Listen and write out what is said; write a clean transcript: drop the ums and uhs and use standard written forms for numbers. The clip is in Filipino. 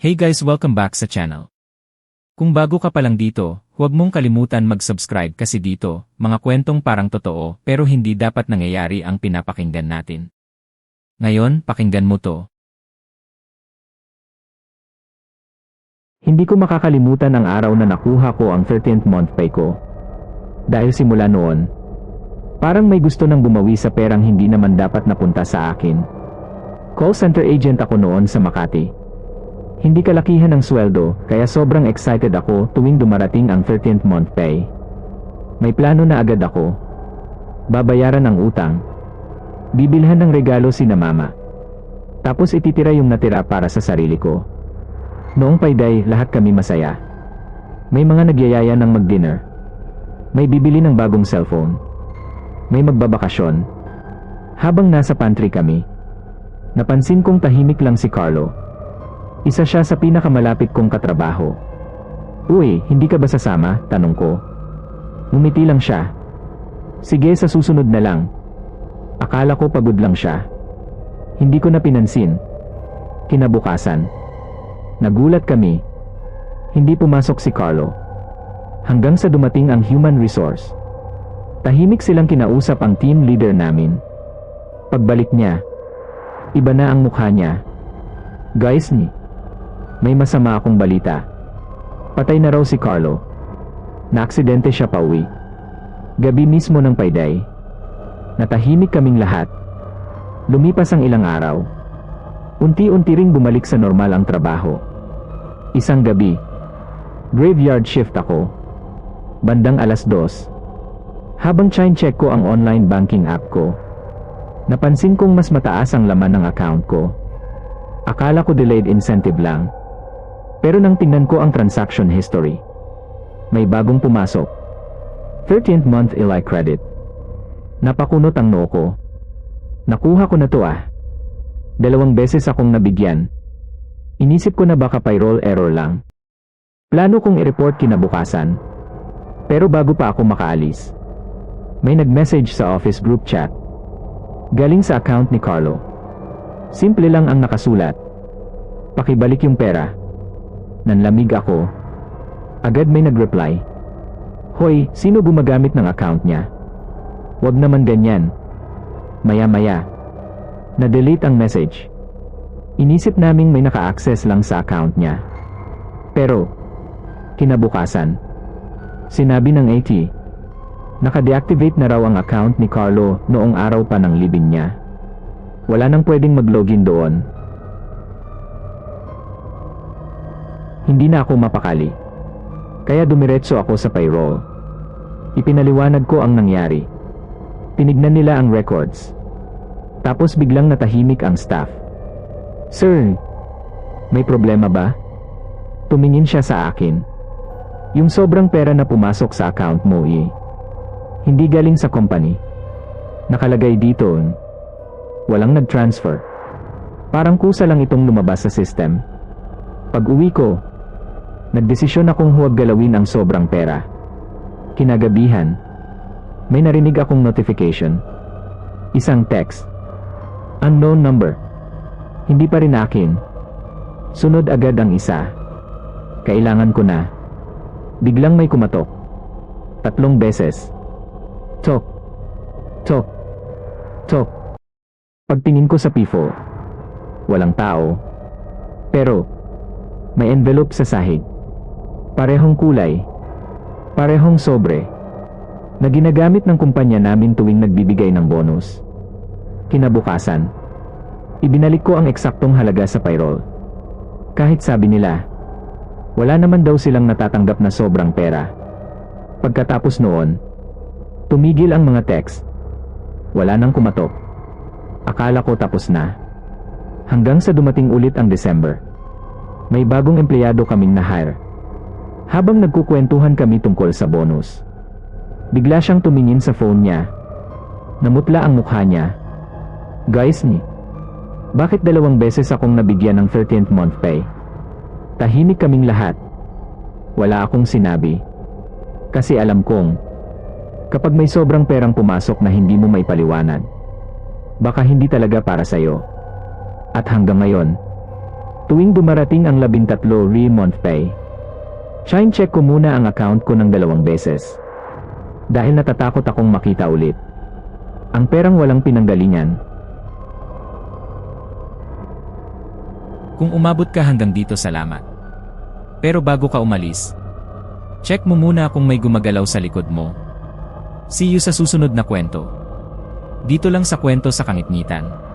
Hey guys, welcome back sa channel. Kung bago ka pa lang dito, huwag mong kalimutan mag-subscribe kasi dito, mga kwentong parang totoo pero hindi dapat nangyayari ang pinapakinggan natin. Ngayon, pakinggan mo to. Hindi ko makakalimutan ang araw na nakuha ko ang 13th month pay ko. Dahil simula noon, parang may gusto nang bumawi sa perang hindi naman dapat napunta sa akin. Call center agent ako noon sa Makati. Hindi kalakihan ang sweldo, kaya sobrang excited ako tuwing dumarating ang 13th month pay. May plano na agad ako. Babayaran ang utang. Bibilhan ng regalo sina mama. Tapos ititira yung natira para sa sarili ko. Noong payday, lahat kami masaya. May mga nagyayaya ng mag-dinner. May bibili ng bagong cellphone. May magbabakasyon. Habang nasa pantry kami, napansin kong tahimik lang si Carlo. Isa siya sa pinakamalapit kong katrabaho. Uy, hindi ka ba sasama? Tanong ko. Ngumiti lang siya. Sige, sa susunod na lang. Akala ko pagod lang siya. Hindi ko na pinansin. Kinabukasan, nagulat kami. Hindi pumasok si Carlo. Hanggang sa dumating ang human resource. Tahimik silang kinausap ang team leader namin. Pagbalik niya, iba na ang mukha niya. Guys, may masama akong balita. Patay na raw si Carlo. Naaksidente siya pauwi. Gabi mismo ng payday. Natahimik kaming lahat. Lumipas ang ilang araw. Unti-unti ring bumalik sa normal ang trabaho. Isang gabi, graveyard shift ako. Bandang 2:00. Habang check ko ang online banking app ko, napansin kong mas mataas ang laman ng account ko. Akala ko delayed incentive lang. Pero nang tingnan ko ang transaction history, may bagong pumasok. 13th month Eli credit. Napakunot ang noo ko. Nakuha ko na to ah. 2 beses akong nabigyan. Inisip ko na baka payroll error lang. Plano kong i-report kinabukasan. Pero bago pa ako makaalis, may nag-message sa office group chat. Galing sa account ni Carlo. Simple lang ang nakasulat. Pakibalik yung pera. Nanlamig ako. Agad may nag-reply. Hoy, sino gumagamit ng account niya? Wag naman ganyan. Maya-maya, na-delete ang message. Inisip naming may naka-access lang sa account niya. Pero, kinabukasan, sinabi ng AT, naka-deactivate na raw ang account ni Carlo noong araw pa ng libing niya. Wala nang pwedeng mag-login doon. Hindi na ako mapakali. Kaya dumiretso ako sa payroll. Ipinaliwanag ko ang nangyari. Tinignan nila ang records. Tapos biglang natahimik ang staff. Sir, may problema ba? Tumingin siya sa akin. Yung sobrang pera na pumasok sa account mo hindi galing sa company. Nakalagay dito, walang nag-transfer. Parang kusa lang itong lumabas sa system. Pag uwi ko, nagdesisyon akong huwag galawin ang sobrang pera. Kinagabihan, may narinig akong notification. Isang text. Unknown number. Hindi pa rin akin. Sunod agad ang isa. Kailangan ko na. Biglang may kumatok. 3 beses. Tok. Tok. Tok. Pagtingin ko sa P4, walang tao. Pero, may envelope sa sahig. Parehong kulay. Parehong sobre. Na ginagamit ng kumpanya namin tuwing nagbibigay ng bonus. Kinabukasan, ibinalik ko ang eksaktong halaga sa payroll. Kahit sabi nila, wala naman daw silang natatanggap na sobrang pera. Pagkatapos noon, tumigil ang mga text. Wala nang kumatok. Akala ko tapos na. Hanggang sa dumating ulit ang December. May bagong empleyado kaming na-hire. Habang nagkukwentuhan kami tungkol sa bonus, bigla siyang tumingin sa phone niya. Namutla ang mukha niya. Guys, bakit 2 beses akong nabigyan ng 13th month pay? Tahimik kaming lahat. Wala akong sinabi. Kasi alam kong, kapag may sobrang perang pumasok na hindi mo maipaliwanag, baka hindi talaga para sa'yo. At hanggang ngayon, Tuwing dumarating ang 13 re-month pay, shine check ko muna ang account ko ng 2 beses. Dahil natatakot akong makita ulit ang perang walang pinanggalingan. Kung umabot ka hanggang dito, salamat. Pero bago ka umalis, check mo muna kung may gumagalaw sa likod mo. See you sa susunod na kwento. Dito lang sa Kwento sa Kangitngitan.